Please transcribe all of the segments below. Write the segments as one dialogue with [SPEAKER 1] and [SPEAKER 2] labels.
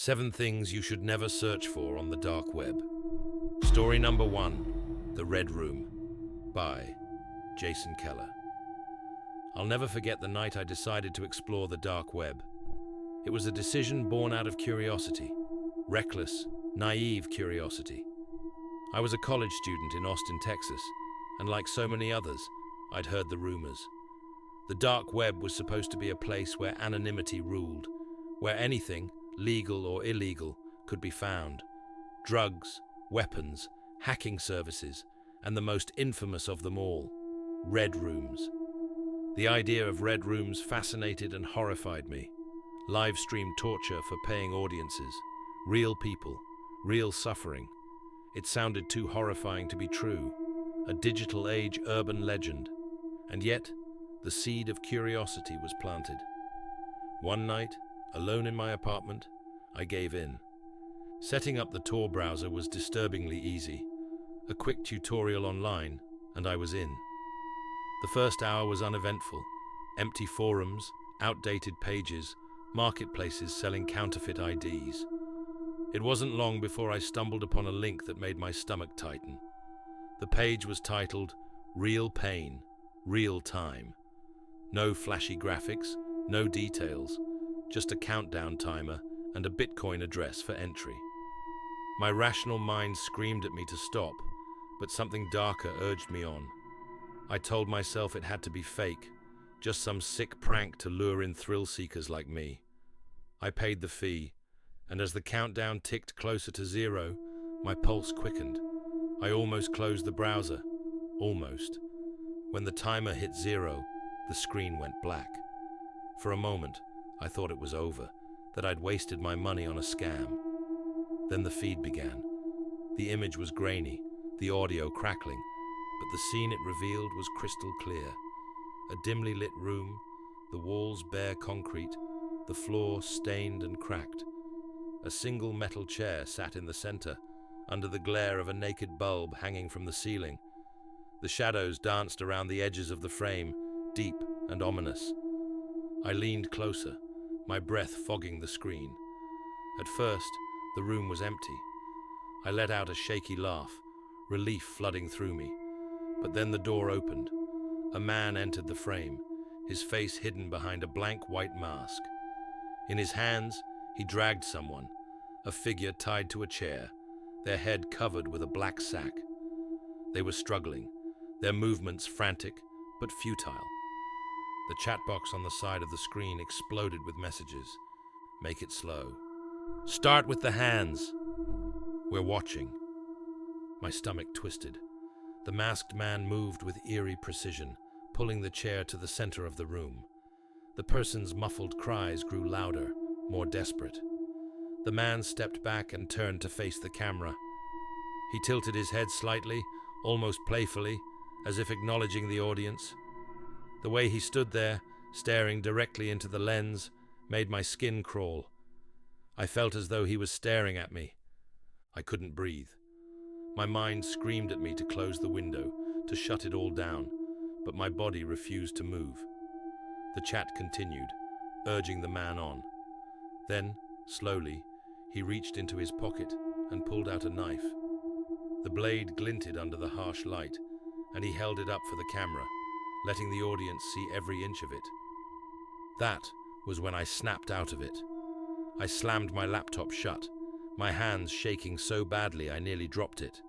[SPEAKER 1] 7 things you should never search for on the dark web. Story number 1, The Red Room, by Jason Keller. I'll never forget the night I decided to explore the dark web. It was a decision born out of curiosity, reckless, naive curiosity. I was a college student in Austin, Texas, and like so many others, I'd heard the rumors. The dark web was supposed to be a place where anonymity ruled, where anything, legal or illegal, could be found. Drugs, weapons, hacking services, and the most infamous of them all, red rooms. The idea of red rooms fascinated and horrified me. Live-stream torture for paying audiences, real people, real suffering. It sounded too horrifying to be true, a digital age urban legend. And yet, the seed of curiosity was planted. One night, alone in my apartment, I gave in. Setting up the Tor browser was disturbingly easy. A quick tutorial online, and I was in. The first hour was uneventful. Empty forums, outdated pages, marketplaces selling counterfeit IDs. It wasn't long before I stumbled upon a link that made my stomach tighten. The page was titled, Real Pain, Real Time. No flashy graphics, no details, just a countdown timer and a Bitcoin address for entry. My rational mind screamed at me to stop, but something darker urged me on. I told myself it had to be fake, just some sick prank to lure in thrill-seekers like me. I paid the fee, and as the countdown ticked closer to 0, my pulse quickened. I almost closed the browser. Almost. When the timer hit 0, the screen went black. For a moment, I thought it was over, that I'd wasted my money on a scam. Then the feed began. The image was grainy, the audio crackling, but the scene it revealed was crystal clear. A dimly lit room, the walls bare concrete, the floor stained and cracked. A single metal chair sat in the center, under the glare of a naked bulb hanging from the ceiling. The shadows danced around the edges of the frame, deep and ominous. I leaned closer, my breath fogging the screen. At first, the room was empty. I let out a shaky laugh, relief flooding through me. But then the door opened. A man entered the frame, his face hidden behind a blank white mask. In his hands, he dragged someone, a figure tied to a chair, their head covered with a black sack. They were struggling, their movements frantic but futile. The chat box on the side of the screen exploded with messages. Make it slow. Start with the hands. We're watching. My stomach twisted. The masked man moved with eerie precision, pulling the chair to the center of the room. The person's muffled cries grew louder, more desperate. The man stepped back and turned to face the camera. He tilted his head slightly, almost playfully, as if acknowledging the audience. The way he stood there, staring directly into the lens, made my skin crawl. I felt as though he was staring at me. I couldn't breathe. My mind screamed at me to close the window, to shut it all down, but my body refused to move. The chat continued, urging the man on. Then, slowly, he reached into his pocket and pulled out a knife. The blade glinted under the harsh light, and he held it up for the camera, letting the audience see every inch of it. That was when I snapped out of it. I slammed my laptop shut, my hands shaking so badly I nearly dropped it.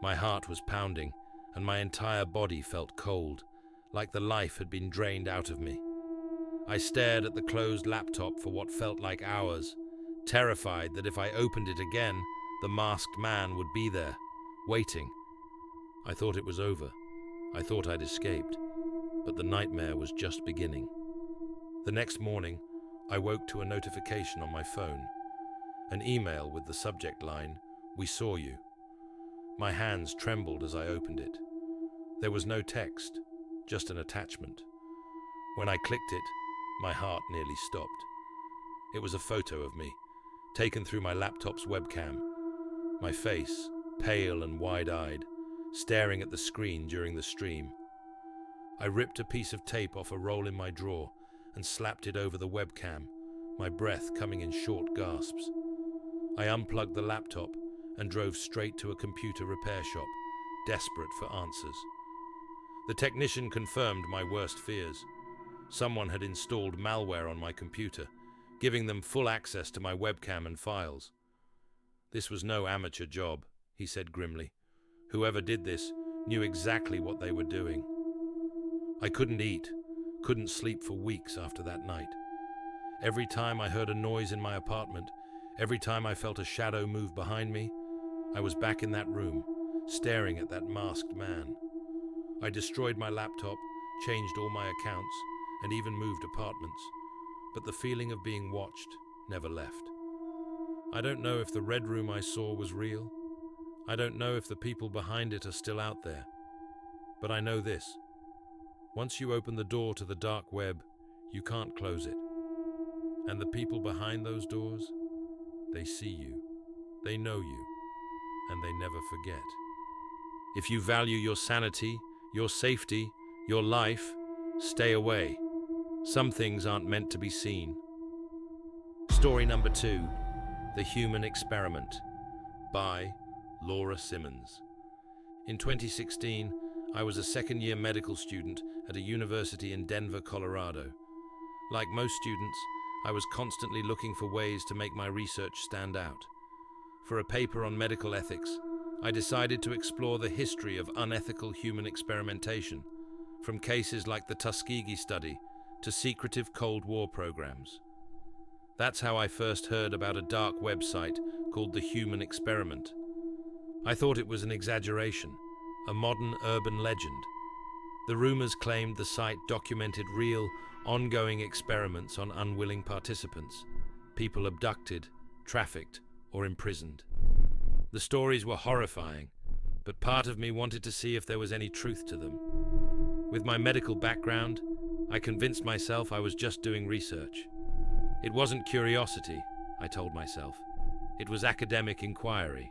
[SPEAKER 1] My heart was pounding, and my entire body felt cold, like the life had been drained out of me. I stared at the closed laptop for what felt like hours, terrified that if I opened it again, the masked man would be there, waiting. I thought it was over. I thought I'd escaped, but the nightmare was just beginning. The next morning, I woke to a notification on my phone, an email with the subject line, "We saw you." My hands trembled as I opened it. There was no text, just an attachment. When I clicked it, my heart nearly stopped. It was a photo of me, taken through my laptop's webcam. My face, pale and wide-eyed, staring at the screen during the stream. I ripped a piece of tape off a roll in my drawer and slapped it over the webcam, my breath coming in short gasps. I unplugged the laptop and drove straight to a computer repair shop, desperate for answers. The technician confirmed my worst fears. Someone had installed malware on my computer, giving them full access to my webcam and files. This was no amateur job, he said grimly. Whoever did this knew exactly what they were doing. I couldn't eat, couldn't sleep for weeks after that night. Every time I heard a noise in my apartment, every time I felt a shadow move behind me, I was back in that room, staring at that masked man. I destroyed my laptop, changed all my accounts, and even moved apartments, but the feeling of being watched never left. I don't know if the red room I saw was real. I don't know if the people behind it are still out there. But I know this. Once you open the door to the dark web, you can't close it. And the people behind those doors, they see you, they know you, and they never forget. If you value your sanity, your safety, your life, stay away. Some things aren't meant to be seen. Story number 2, The Human Experiment, by Laura Simmons. In 2016, I was a second-year medical student at a university in Denver, Colorado. Like most students, I was constantly looking for ways to make my research stand out. For a paper on medical ethics, I decided to explore the history of unethical human experimentation, from cases like the Tuskegee study to secretive Cold War programs. That's how I first heard about a dark website called The Human Experiment. I thought it was an exaggeration, a modern urban legend. The rumors claimed the site documented real, ongoing experiments on unwilling participants, people abducted, trafficked, or imprisoned. The stories were horrifying, but part of me wanted to see if there was any truth to them. With my medical background, I convinced myself I was just doing research. It wasn't curiosity, I told myself. It was academic inquiry.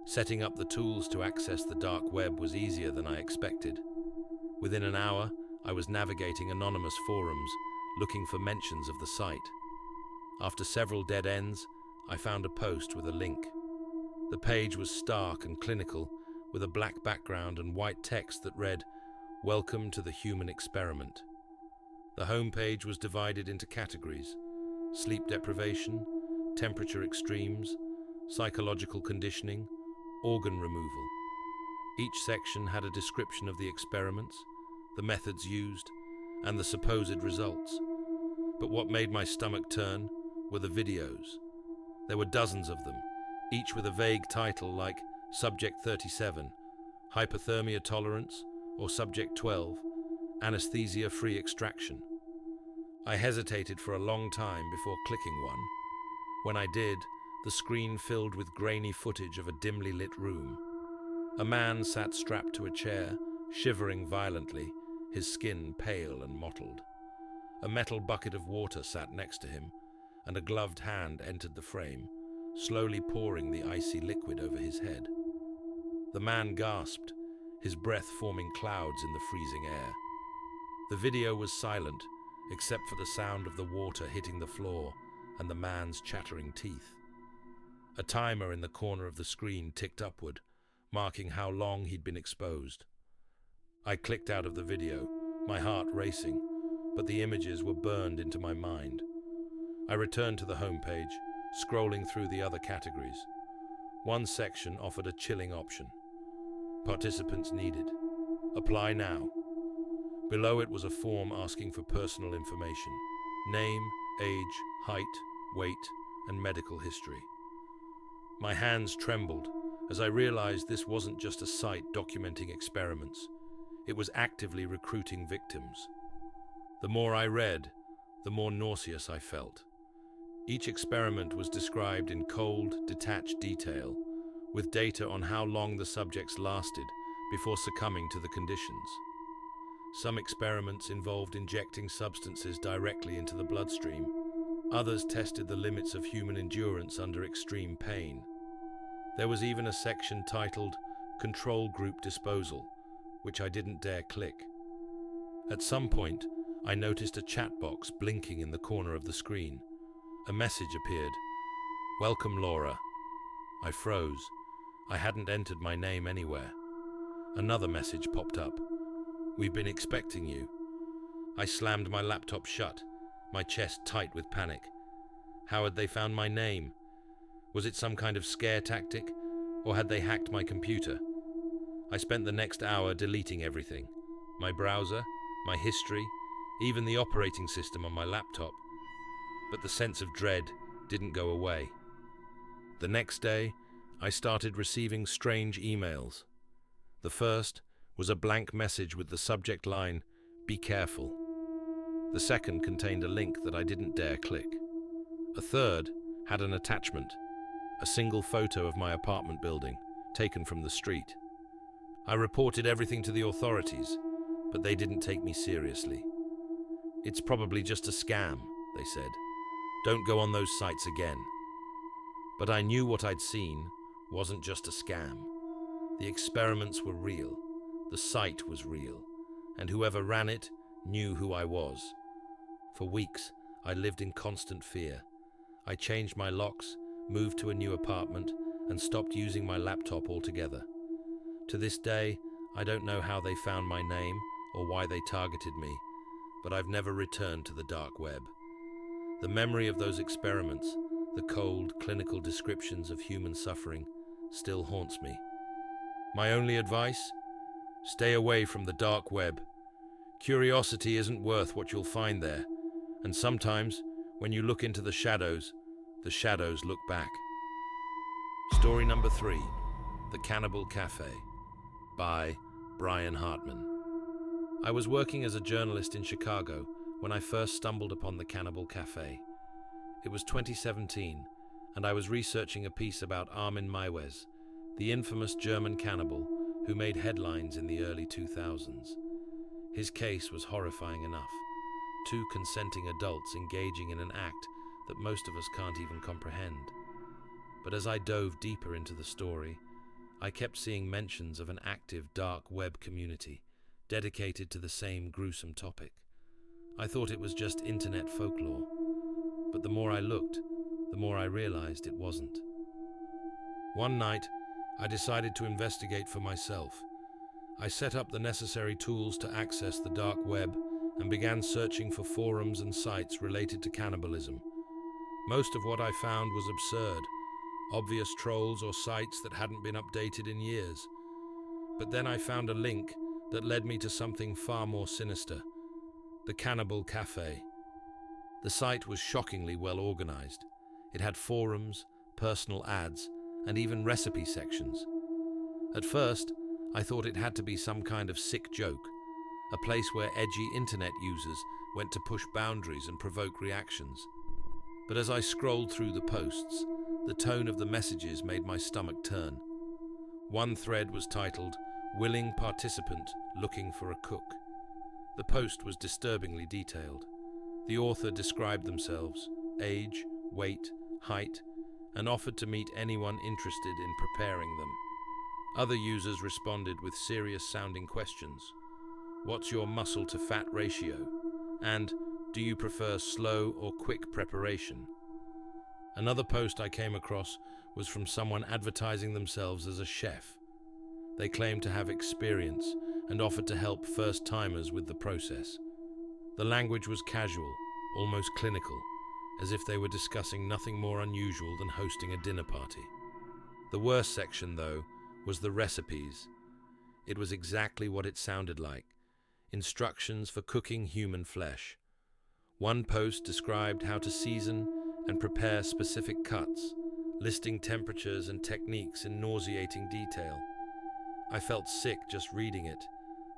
[SPEAKER 1] Setting up the tools to access the dark web was easier than I expected. Within an hour, I was navigating anonymous forums, looking for mentions of the site. After several dead ends, I found a post with a link. The page was stark and clinical, with a black background and white text that read, "Welcome to the Human Experiment." The homepage was divided into categories: sleep deprivation, temperature extremes, psychological conditioning, organ removal. Each section had a description of the experiments, the methods used, and the supposed results. But what made my stomach turn were the videos. There were dozens of them, each with a vague title like Subject 37, Hypothermia Tolerance, or Subject 12, Anesthesia-Free Extraction. I hesitated for a long time before clicking one. When I did, the screen filled with grainy footage of a dimly lit room. A man sat strapped to a chair, shivering violently, his skin pale and mottled. A metal bucket of water sat next to him, and a gloved hand entered the frame, slowly pouring the icy liquid over his head. The man gasped, his breath forming clouds in the freezing air. The video was silent, except for the sound of the water hitting the floor and the man's chattering teeth. A timer in the corner of the screen ticked upward, marking how long he'd been exposed. I clicked out of the video, my heart racing, but the images were burned into my mind. I returned to the homepage, scrolling through the other categories. One section offered a chilling option. Participants needed. Apply now. Below it was a form asking for personal information: name, age, height, weight, and medical history. My hands trembled as I realized this wasn't just a site documenting experiments. It was actively recruiting victims. The more I read, the more nauseous I felt. Each experiment was described in cold, detached detail, with data on how long the subjects lasted before succumbing to the conditions. Some experiments involved injecting substances directly into the bloodstream. Others tested the limits of human endurance under extreme pain. There was even a section titled Control Group Disposal, which I didn't dare click. At some point, I noticed a chat box blinking in the corner of the screen. A message appeared. Welcome, Laura. I froze. I hadn't entered my name anywhere. Another message popped up. We've been expecting you. I slammed my laptop shut, my chest tight with panic. How had they found my name? Was it some kind of scare tactic, or had they hacked my computer? I spent the next hour deleting everything. My browser, my history, even the operating system on my laptop. But the sense of dread didn't go away. The next day, I started receiving strange emails. The first was a blank message with the subject line, "Be careful." The second contained a link that I didn't dare click. A third had an attachment, a single photo of my apartment building, taken from the street. I reported everything to the authorities, but they didn't take me seriously. "It's probably just a scam," they said. "Don't go on those sites again." But I knew what I'd seen wasn't just a scam. The experiments were real, the site was real, and whoever ran it knew who I was. For weeks, I lived in constant fear. I changed my locks, moved to a new apartment, and stopped using my laptop altogether. To this day, I don't know how they found my name or why they targeted me, but I've never returned to the dark web. The memory of those experiments, the cold, clinical descriptions of human suffering, still haunts me. My only advice? Stay away from the dark web. Curiosity isn't worth what you'll find there, and sometimes, when you look into the shadows look back. Story number 3, The Cannibal Cafe, by Brian Hartman. I was working as a journalist in Chicago when I first stumbled upon the Cannibal Cafe. It was 2017, and I was researching a piece about Armin Meiwes, the infamous German cannibal who made headlines in the early 2000s. His case was horrifying enough. 2 consenting adults engaging in an act that most of us can't even comprehend. But as I dove deeper into the story, I kept seeing mentions of an active dark web community dedicated to the same gruesome topic. I thought it was just internet folklore, but the more I looked, the more I realized it wasn't. One night, I decided to investigate for myself. I set up the necessary tools to access the dark web and began searching for forums and sites related to cannibalism. Most of what I found was absurd, obvious trolls or sites that hadn't been updated in years. But then I found a link that led me to something far more sinister: the Cannibal Cafe. The site was shockingly well organized. It had forums, personal ads, and even recipe sections. At first, I thought it had to be some kind of sick joke, a place where edgy internet users went to push boundaries and provoke reactions. But as I scrolled through the posts, the tone of the messages made my stomach turn. One thread was titled, "Willing Participant Looking for a Cook." The post was disturbingly detailed. The author described themselves, age, weight, height, and offered to meet anyone interested in preparing them. Other users responded with serious-sounding questions. What's your muscle-to-fat ratio? And do you prefer slow or quick preparation? Another post I came across was from someone advertising themselves as a chef. They claimed to have experience and offered to help first-timers with the process. The language was casual, almost clinical, as if they were discussing nothing more unusual than hosting a dinner party. The worst section, though, was the recipes. It was exactly what it sounded like: instructions for cooking human flesh. One post described how to season and prepare specific cuts, listing temperatures and techniques in nauseating detail. I felt sick just reading it,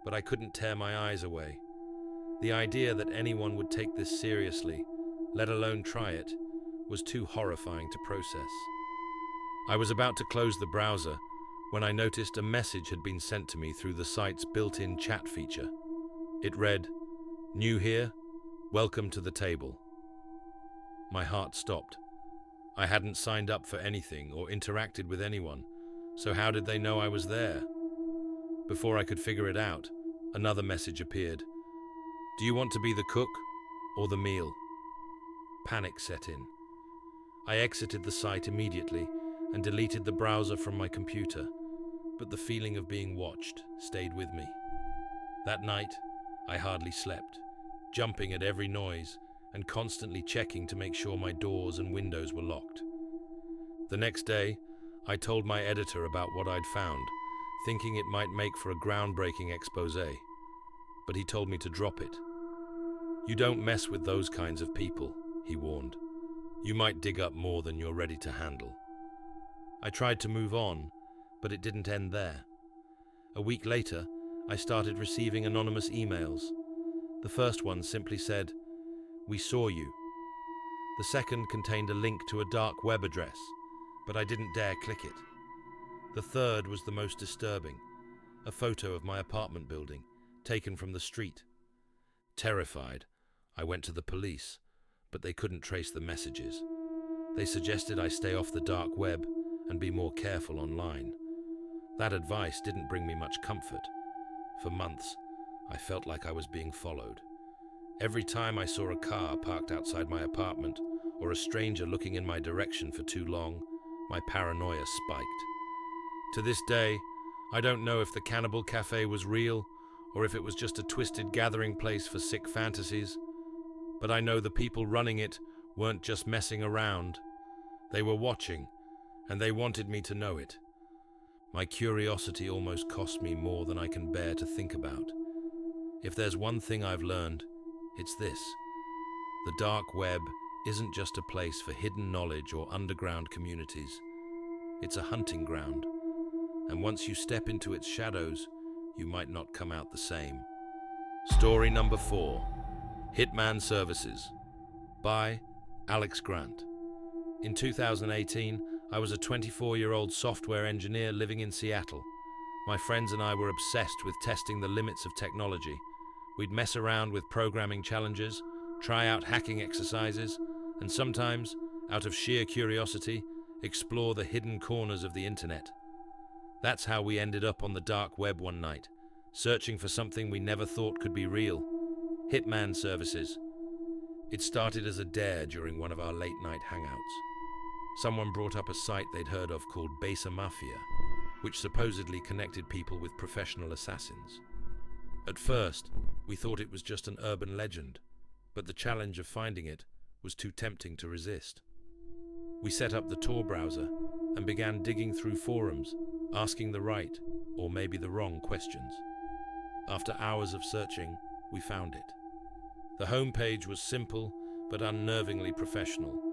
[SPEAKER 1] but I couldn't tear my eyes away. The idea that anyone would take this seriously, let alone try it, was too horrifying to process. I was about to close the browser when I noticed a message had been sent to me through the site's built-in chat feature. It read, "New here? Welcome to the table." My heart stopped. I hadn't signed up for anything or interacted with anyone, so how did they know I was there? Before I could figure it out, another message appeared. "Do you want to be the cook or the meal?" Panic set in. I exited the site immediately and deleted the browser from my computer, but the feeling of being watched stayed with me. That night, I hardly slept, jumping at every noise and constantly checking to make sure my doors and windows were locked. The next day, I told my editor about what I'd found, thinking it might make for a groundbreaking expose, but he told me to drop it. "You don't mess with those kinds of people," he warned. "You might dig up more than you're ready to handle." I tried to move on, but it didn't end there. A week later, I started receiving anonymous emails. The first one simply said, "We saw you." The second contained a link to a dark web address, but I didn't dare click it. The third was the most disturbing, a photo of my apartment building, taken from the street. Terrified, I went to the police, but they couldn't trace the messages. They suggested I stay off the dark web and be more careful online. That advice didn't bring me much comfort. For months, I felt like I was being followed. Every time I saw a car parked outside my apartment or a stranger looking in my direction for too long, my paranoia spiked. To this day, I don't know if the Cannibal Cafe was real or if it was just a twisted gathering place for sick fantasies, but I know the people running it weren't just messing around. They were watching, and they wanted me to know it. My curiosity almost cost me more than I can bear to think about. If there's one thing I've learned, it's this. The dark web isn't just a place for hidden knowledge or underground communities. It's a hunting ground, and once you step into its shadows, you might not come out the same. Story number 4. Hitman Services by Alex Grant. In 2018, I was a 24-year-old software engineer living in Seattle. My friends and I were obsessed with testing the limits of technology. We'd mess around with programming challenges, try out hacking exercises, and sometimes, out of sheer curiosity, explore the hidden corners of the internet. That's how we ended up on the dark web one night, searching for something we never thought could be real: Hitman Services. It started as a dare during one of our late-night hangouts. Someone brought up a site they'd heard of called Besa Mafia, which supposedly connected people with professional assassins. At first, we thought it was just an urban legend, but the challenge of finding it was too tempting to resist. We set up the Tor browser and began digging through forums, asking the right, or maybe the wrong, questions. After hours of searching, we found it. The homepage was simple but unnervingly professional.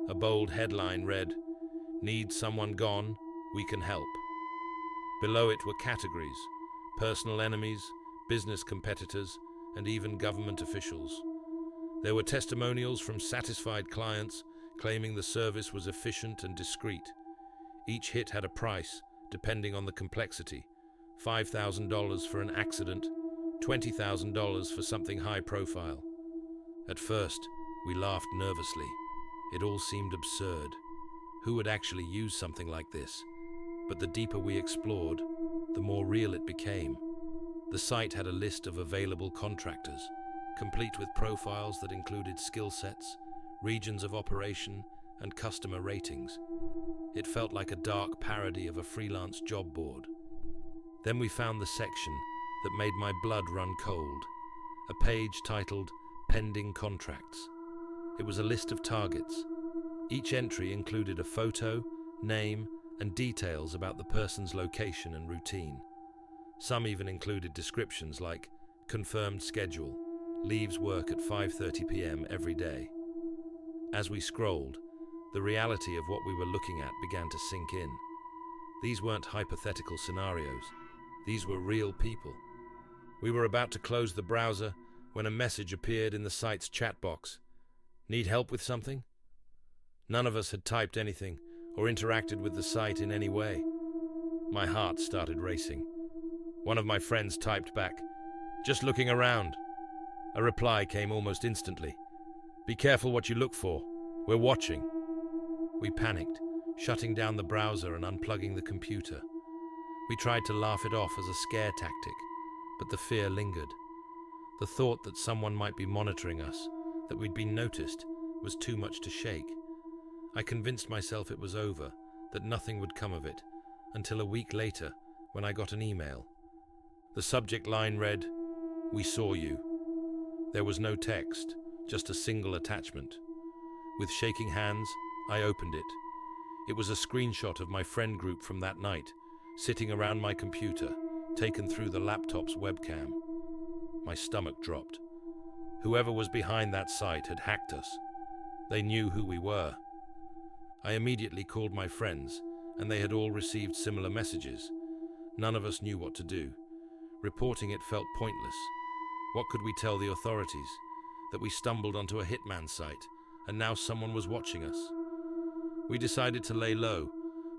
[SPEAKER 1] A bold headline read, "Need someone gone? We can help." Below it were categories: personal enemies, business competitors, and even government officials. There were testimonials from satisfied clients claiming the service was efficient and discreet. Each hit had a price, depending on the complexity: $5,000 for an accident, $20,000 for something high profile. At first, we laughed nervously. It all seemed absurd. Who would actually use something like this? But the deeper we explored, the more real it became. The site had a list of available contractors, complete with profiles that included skill sets, regions of operation, and customer ratings. It felt like a dark parody of a freelance job board. Then we found the section that made my blood run cold, a page titled Pending Contracts. It was a list of targets. Each entry included a photo, name, and details about the person's location and routine. Some even included descriptions like confirmed schedule, leaves work at 5:30 p.m. every day. As we scrolled, the reality of what we were looking at began to sink in. These weren't hypothetical scenarios. These were real people. We were about to close the browser when a message appeared in the site's chat box. "Need help with something?" None of us had typed anything or interacted with the site in any way. My heart started racing. One of my friends typed back, "Just looking around." A reply came almost instantly. "Be careful what you look for. We're watching." We panicked, shutting down the browser and unplugging the computer. We tried to laugh it off as a scare tactic, but the fear lingered. The thought that someone might be monitoring us, that we'd been noticed, was too much to shake. I convinced myself it was over, that nothing would come of it, until a week later, when I got an email. The subject line read, "We saw you." There was no text, just a single attachment. With shaking hands, I opened it. It was a screenshot of my friend group from that night, sitting around my computer, taken through the laptop's webcam. My stomach dropped. Whoever was behind that site had hacked us. They knew who we were. I immediately called my friends, and they had all received similar messages. None of us knew what to do. Reporting it felt pointless. What could we tell the authorities? That we stumbled onto a hitman site, and now someone was watching us. We decided to lay low,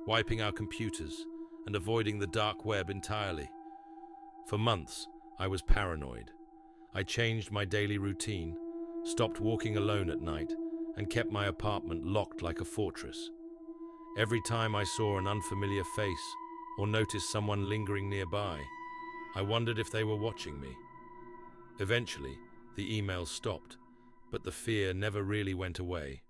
[SPEAKER 1] wiping our computers and avoiding the dark web entirely. For months, I was paranoid. I changed my daily routine, stopped walking alone at night, and kept my apartment locked like a fortress. Every time I saw an unfamiliar face or noticed someone lingering nearby, I wondered if they were watching me. Eventually, the emails stopped, but the fear never really went away.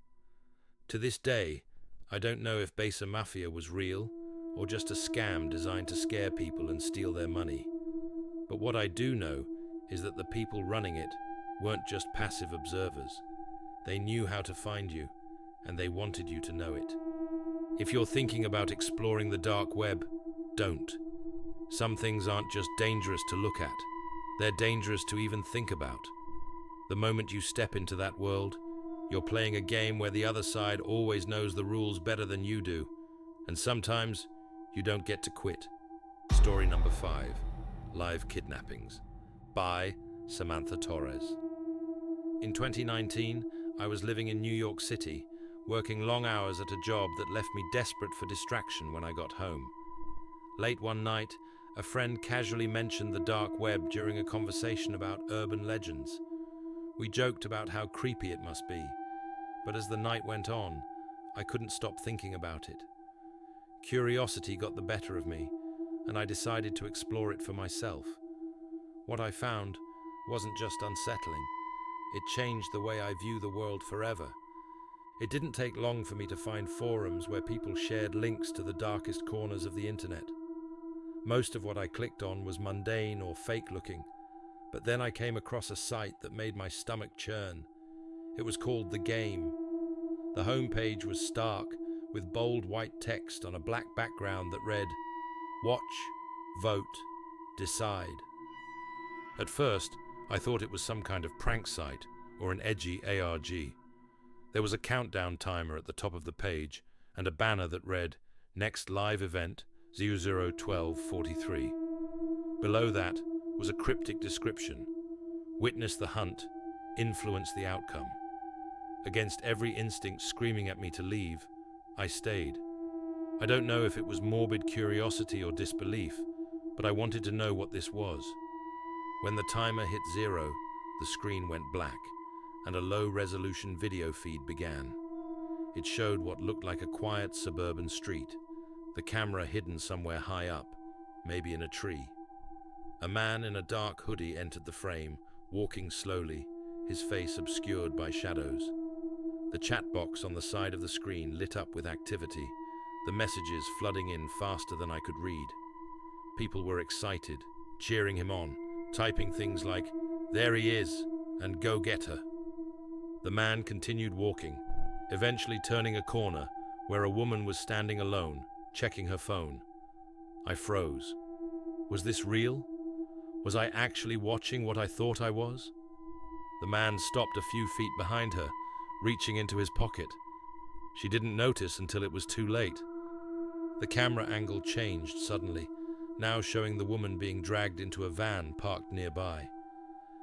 [SPEAKER 1] To this day, I don't know if Besa Mafia was real or just a scam designed to scare people and steal their money. But what I do know is that the people running it weren't just passive observers. They knew how to find you, and they wanted you to know it. If you're thinking about exploring the dark web, don't. Some things aren't just dangerous to look at, they're dangerous to even think about. The moment you step into that world, you're playing a game where the other side always knows the rules better than you do, and sometimes you don't get to quit. Story number 5, Live Kidnappings, by Samantha Torres. In 2019, I was living in New York City, working long hours at a job that left me desperate for distraction when I got home. Late one night, a friend casually mentioned the dark web during a conversation about urban legends. We joked about how creepy it must be, but as the night went on, I couldn't stop thinking about it. Curiosity got the better of me, and I decided to explore it for myself. What I found wasn't just unsettling, it changed the way I view the world forever. It didn't take long for me to find forums where people shared links to the darkest corners of the internet. Most of what I clicked on was mundane or fake-looking, but then I came across a site that made my stomach churn. It was called The Game. The homepage was stark, with bold white text on a black background that read, "Watch, vote, decide." At first, I thought it was some kind of prank site or an edgy ARG. There was a countdown timer at the top of the page and a banner that read, "Next live event, 001243. Below that was a cryptic description, "Witness the hunt, influence the outcome." Against every instinct screaming at me to leave, I stayed. I don't know if it was morbid curiosity or disbelief, but I wanted to know what this was. When the timer hit 0, the screen went black, and a low-resolution video feed began. It showed what looked like a quiet suburban street, the camera hidden somewhere high up, maybe in a tree. A man in a dark hoodie entered the frame, walking slowly, his face obscured by shadows. The chat box on the side of the screen lit up with activity, the messages flooding in faster than I could read. People were excited, cheering him on, typing things like, "There he is," and "Go get her." The man continued walking, eventually turning a corner where a woman was standing alone, checking her phone. I froze. Was this real? Was I actually watching what I thought I was? The man stopped a few feet behind her, reaching into his pocket. She didn't notice until it was too late. The camera angle changed suddenly, now showing the woman being dragged into a van parked nearby.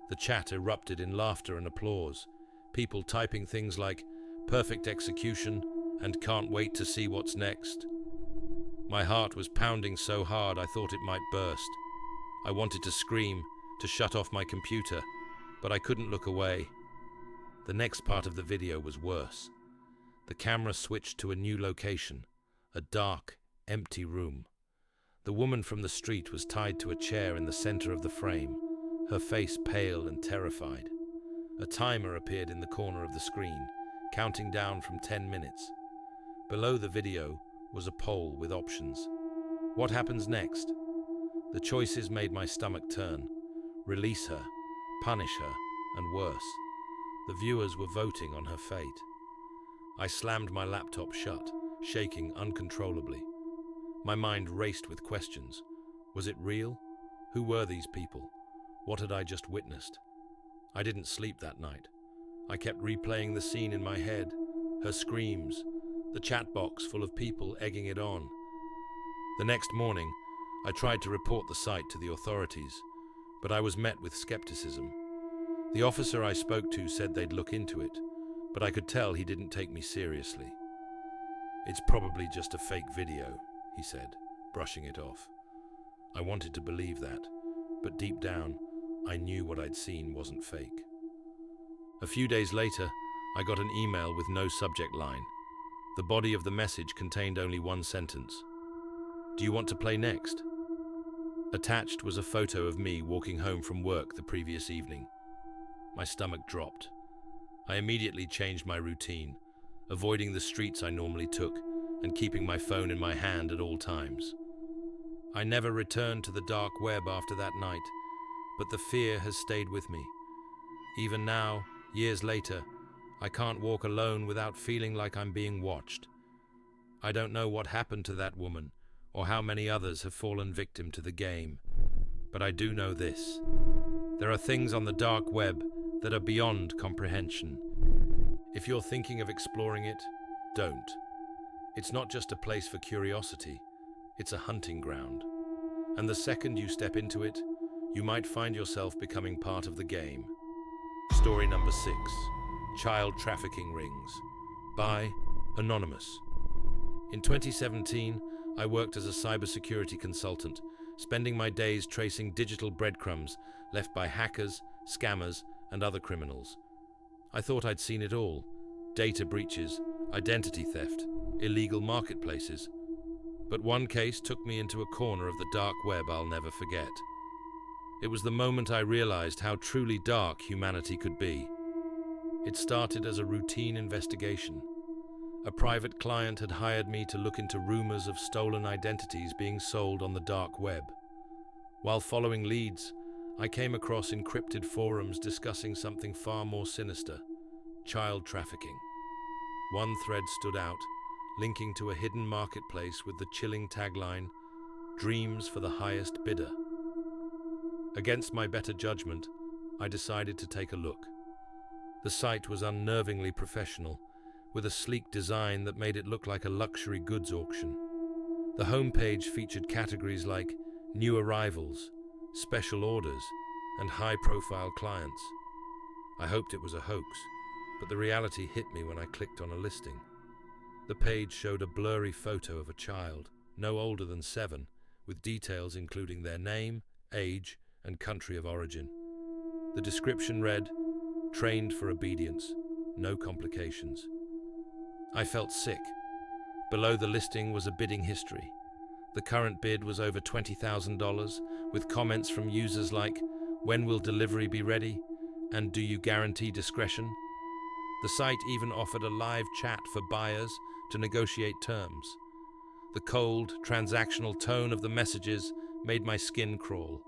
[SPEAKER 1] The chat erupted in laughter and applause, people typing things like, "Perfect execution," and "Can't wait to see what's next." My heart was pounding so hard I thought it might burst. I wanted to scream, to shut off my computer, but I couldn't look away. The next part of the video was worse. The camera switched to a new location, a dark, empty room. The woman from the street was tied to a chair in the center of the frame, her face pale and terrified. A timer appeared in the corner of the screen, counting down from 10 minutes. Below the video was a poll with options. What happens next? The choices made my stomach turn. Release her, punish her, and worse. The viewers were voting on her fate. I slammed my laptop shut, shaking uncontrollably. My mind raced with questions. Was it real? Who were these people? What had I just witnessed? I didn't sleep that night. I kept replaying the scene in my head, her screams, the chat box full of people egging it on. The next morning, I tried to report the site to the authorities, but I was met with skepticism. The officer I spoke to said they'd look into it, but I could tell he didn't take me seriously. It's probably just a fake video, he said, brushing it off. I wanted to believe that, but deep down, I knew what I'd seen wasn't fake. A few days later, I got an email with no subject line. The body of the message contained only one sentence. Do you want to play next? Attached was a photo of me walking home from work the previous evening. My stomach dropped. I immediately changed my routine, avoiding the streets I normally took and keeping my phone in my hand at all times. I never returned to the dark web after that night, but the fear has stayed with me. Even now, years later, I can't walk alone without feeling like I'm being watched. I don't know what happened to that woman or how many others have fallen victim to the game, but I do know this. There are things on the dark web that are beyond comprehension. If you're thinking of exploring it, don't. It's not just a place for curiosity, it's a hunting ground. And the second you step into it, you might find yourself becoming part of the game. Story number 6. Child Trafficking Rings. By Anonymous. In 2017, I worked as a cybersecurity consultant, spending my days tracing digital breadcrumbs left by hackers, scammers, and other criminals. I thought I'd seen it all: data breaches, identity theft, illegal marketplaces. But one case took me into a corner of the dark web I'll never forget. It was the moment I realized how truly dark humanity could be. It started as a routine investigation. A private client had hired me to look into rumors of stolen identities being sold on the dark web. While following leads, I came across encrypted forums discussing something far more sinister: child trafficking. One thread stood out, linking to a hidden marketplace with the chilling tagline, "Dreams for the highest bidder." Against my better judgment, I decided to take a look. The site was unnervingly professional, with a sleek design that made it look like a luxury goods auction. The homepage featured categories like new arrivals, special orders, and high-profile clients. I hoped it was a hoax, but the reality hit me when I clicked on a listing. The page showed a blurry photo of a child, no older than 7, with details including their name, age, and country of origin. The description read, "Trained for obedience, no complications." I felt sick. Below the listing was a bidding history. The current bid was over $20,000, with comments from users like, "When will delivery be ready?" and "Do you guarantee discretion?" The site even offered a live chat for buyers to negotiate terms. The cold, transactional tone of the messages made my skin crawl.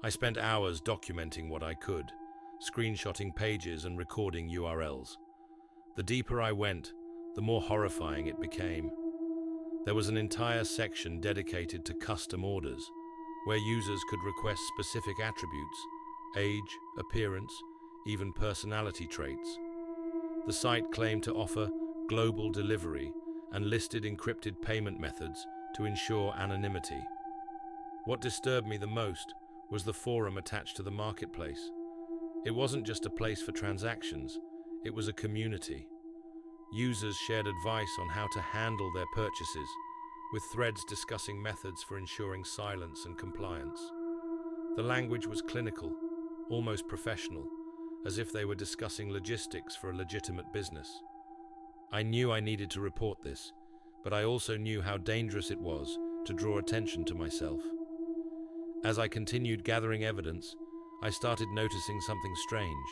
[SPEAKER 1] I spent hours documenting what I could, screenshotting pages and recording URLs. The deeper I went, the more horrifying it became. There was an entire section dedicated to custom orders, where users could request specific attributes: age, appearance, even personality traits. The site claimed to offer global delivery and listed encrypted payment methods to ensure anonymity. What disturbed me the most was the forum attached to the marketplace. It wasn't just a place for transactions, it was a community. Users shared advice on how to handle their purchases, with threads discussing methods for ensuring silence and compliance. The language was clinical, almost professional, as if they were discussing logistics for a legitimate business. I knew I needed to report this, but I also knew how dangerous it was to draw attention to myself. As I continued gathering evidence, I started noticing something strange.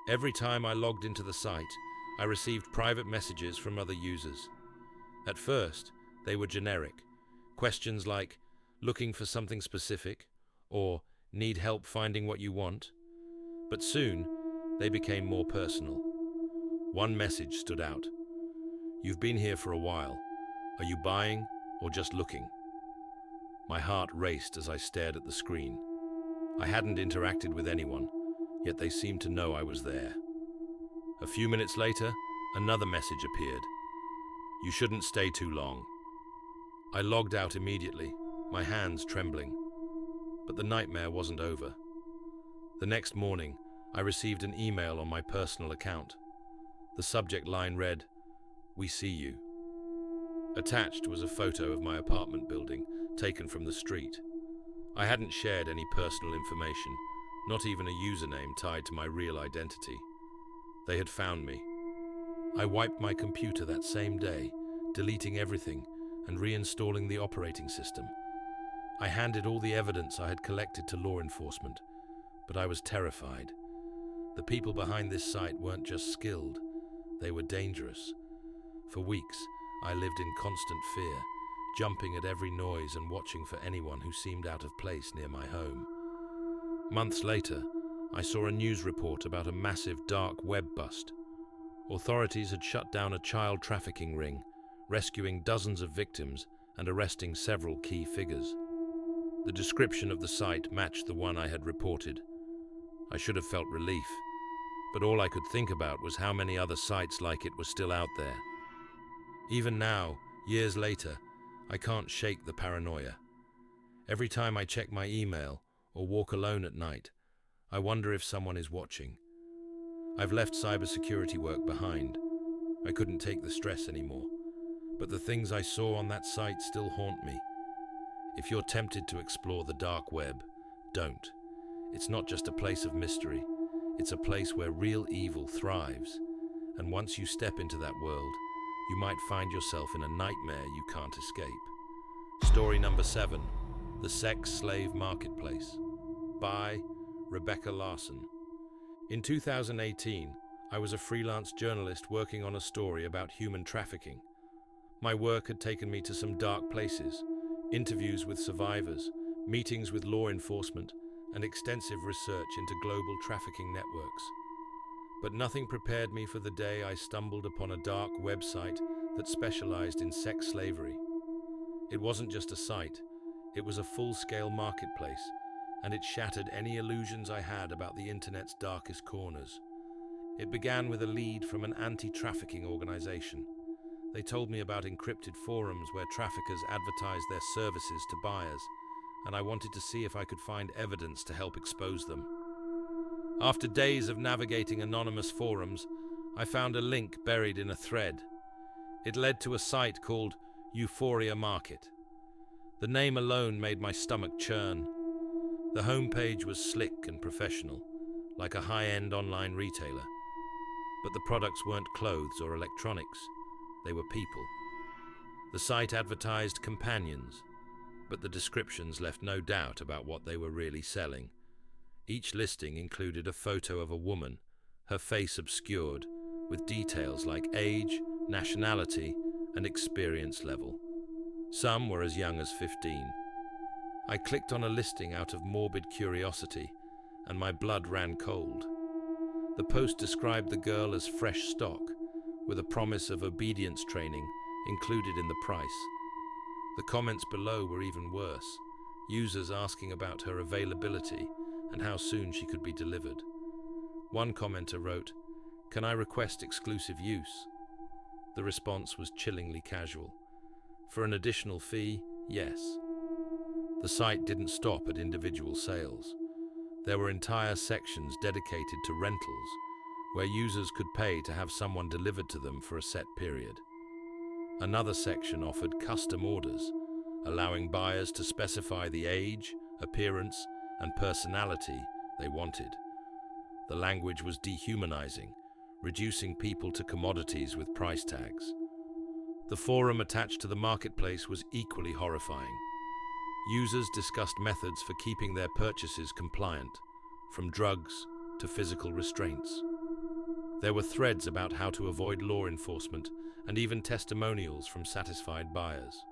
[SPEAKER 1] Every time I logged into the site, I received private messages from other users. At first, they were generic. Questions like, looking for something specific, or need help finding what you want. But soon, they became more personal. One message stood out. You've been here for a while. Are you buying or just looking? My heart raced as I stared at the screen. I hadn't interacted with anyone, yet they seemed to know I was there. A few minutes later, another message appeared. You shouldn't stay too long. I logged out immediately, my hands trembling. But the nightmare wasn't over. The next morning, I received an email on my personal account. The subject line read, "We see you." Attached was a photo of my apartment building, taken from the street. I hadn't shared any personal information, not even a username tied to my real identity. They had found me. I wiped my computer that same day, deleting everything and reinstalling the operating system. I handed all the evidence I had collected to law enforcement, but I was terrified. The people behind this site weren't just skilled, they were dangerous. For weeks, I lived in constant fear, jumping at every noise and watching for anyone who seemed out of place near my home. Months later, I saw a news report about a massive dark web bust. Authorities had shut down a child trafficking ring, rescuing dozens of victims and arresting several key figures. The description of the site matched the one I had reported. I should have felt relief, but all I could think about was how many other sites like it were still out there. Even now, years later, I can't shake the paranoia. Every time I check my email or walk alone at night, I wonder if someone is watching. I've left cybersecurity work behind. I couldn't take the stress anymore. But the things I saw on that site still haunt me. If you're tempted to explore the dark web, don't. It's not just a place of mystery. It's a place where real evil thrives. And once you step into that world, you might find yourself in a nightmare you can't escape. Story number 7, The Sex Slave Marketplace, by Rebecca Larson. In 2018, I was a freelance journalist working on a story about human trafficking. My work had taken me to some dark places, interviews with survivors, meetings with law enforcement, and extensive research into global trafficking networks. But nothing prepared me for the day I stumbled upon a dark website that specialized in sex slavery. It wasn't just a site, it was a full-scale marketplace, and it shattered any illusions I had about the internet's darkest corners. It began with a lead from an anti-trafficking organization. They told me about encrypted forums where traffickers advertised their services to buyers, and I wanted to see if I could find evidence to help expose them. After days of navigating anonymous forums, I found a link buried in a thread. It led to a site called Euphoria Market. The name alone made my stomach churn. The homepage was slick and professional, like a high-end online retailer. But the products weren't clothes or electronics, they were people. The site advertised companions, but the descriptions left no doubt about what they were really selling. Each listing included a photo of a woman, her face obscured, with details like age, nationality, and experience level. Some were as young as 15. I clicked on a listing out of morbid curiosity, and my blood ran cold. The post described the girl as fresh stock, with a promise of obedience training included in the price. The comments below were even worse, users asking about her availability and how soon she could be delivered. One commenter wrote, "Can I request exclusive use?" The response was chillingly casual. For an additional fee, yes. The site didn't stop at individual sales. There were entire sections dedicated to rentals, where users could pay to have someone delivered to them for a set period. Another section offered custom orders, allowing buyers to specify the age, appearance, and personality they wanted. The language was dehumanizing, reducing people to commodities with price tags. The forum attached to the marketplace was equally horrifying. Users discussed methods for keeping their purchases compliant, from drugs to physical restraints. There were threads about how to avoid law enforcement and even testimonials from satisfied buyers.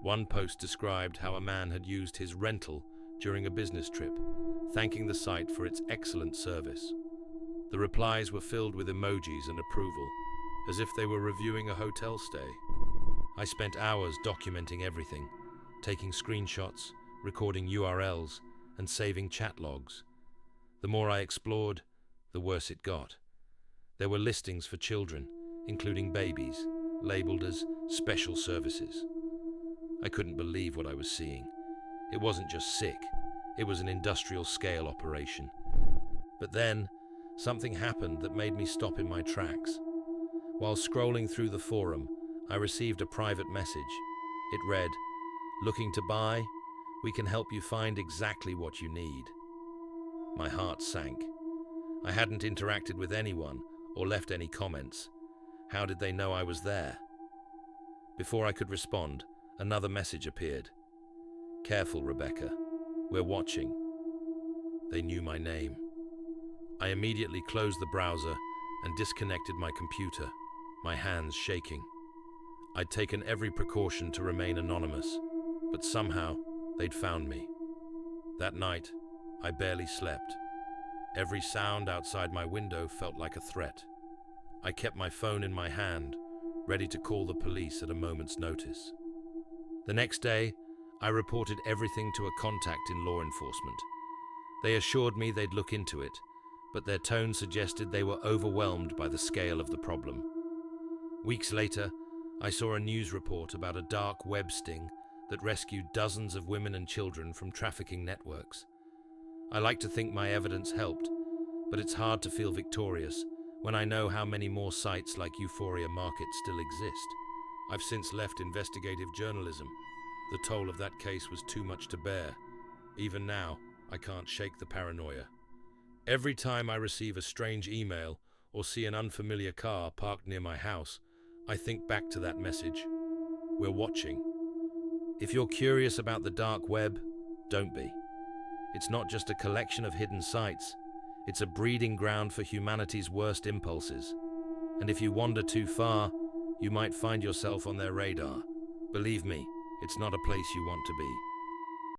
[SPEAKER 1] One post described how a man had used his rental during a business trip, thanking the site for its excellent service. The replies were filled with emojis and approval, as if they were reviewing a hotel stay. I spent hours documenting everything, taking screenshots, recording URLs, and saving chat logs. The more I explored, the worse it got. There were listings for children, including babies, labeled as special services. I couldn't believe what I was seeing. It wasn't just sick, it was an industrial-scale operation. But then, something happened that made me stop in my tracks. While scrolling through the forum, I received a private message. It read, "Looking to buy? We can help you find exactly what you need." My heart sank. I hadn't interacted with anyone or left any comments. How did they know I was there? Before I could respond, another message appeared. "Careful, Rebecca. We're watching." They knew my name. I immediately closed the browser and disconnected my computer, my hands shaking. I'd taken every precaution to remain anonymous, but somehow they'd found me. That night, I barely slept. Every sound outside my window felt like a threat. I kept my phone in my hand, ready to call the police at a moment's notice. The next day, I reported everything to a contact in law enforcement. They assured me they'd look into it, but their tone suggested they were overwhelmed by the scale of the problem. Weeks later, I saw a news report about a dark web sting that rescued dozens of women and children from trafficking networks. I like to think my evidence helped, but it's hard to feel victorious when I know how many more sites like Euphoria Market still exist. I've since left investigative journalism. The toll of that case was too much to bear. Even now, I can't shake the paranoia. Every time I receive a strange email or see an unfamiliar car parked near my house, I think back to that message. We're watching. If you're curious about the dark web, don't be. It's not just a collection of hidden sites. It's a breeding ground for humanity's worst impulses. And if you wander too far, you might find yourself on their radar. Believe me, it's not a place you want to be.